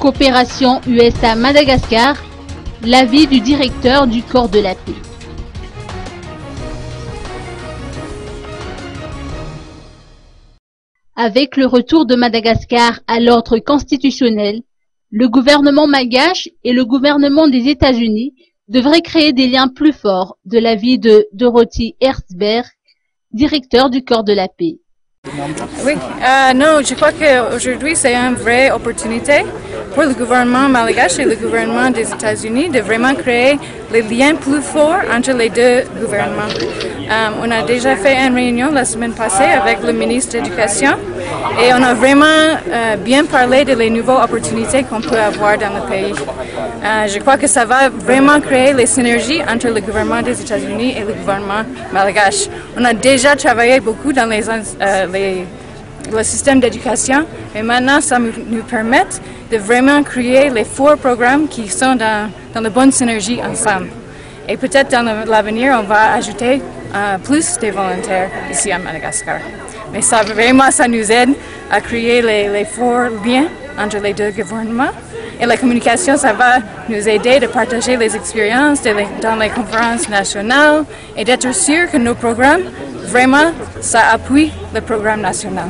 Coopération USA-Madagascar, l'avis du directeur du corps de la paix. Avec le retour de Madagascar à l'ordre constitutionnel, le gouvernement malgache et le gouvernement des États-Unis devraient créer des liens plus forts, de l'avis de Dorothy Herzberg, directeur du corps de la paix. Oui, non, je crois qu'aujourd'hui c'est une vraie opportunité pour le gouvernement malgache et le gouvernement des États-Unis de vraiment créer les liens plus forts entre les deux gouvernements. On a déjà fait une réunion la semaine passée avec le ministre de l'Éducation et on a vraiment bien parlé de les nouvelles opportunités qu'on peut avoir dans le pays. Je crois que ça va vraiment créer les synergies entre le gouvernement des États-Unis et le gouvernement malgache. On a déjà travaillé beaucoup dans le système d'éducation, mais maintenant ça nous permet de vraiment créer les forts programmes qui sont dans la bonne synergie ensemble. Et peut-être dans l'avenir, on va ajouter plus de volontaires ici à Madagascar. Mais ça nous aide à créer les forts liens entre les deux gouvernements. Et la communication, ça va nous aider de partager les expériences dans les conférences nationales et d'être sûr que nos programmes, vraiment, ça appuie le programme national.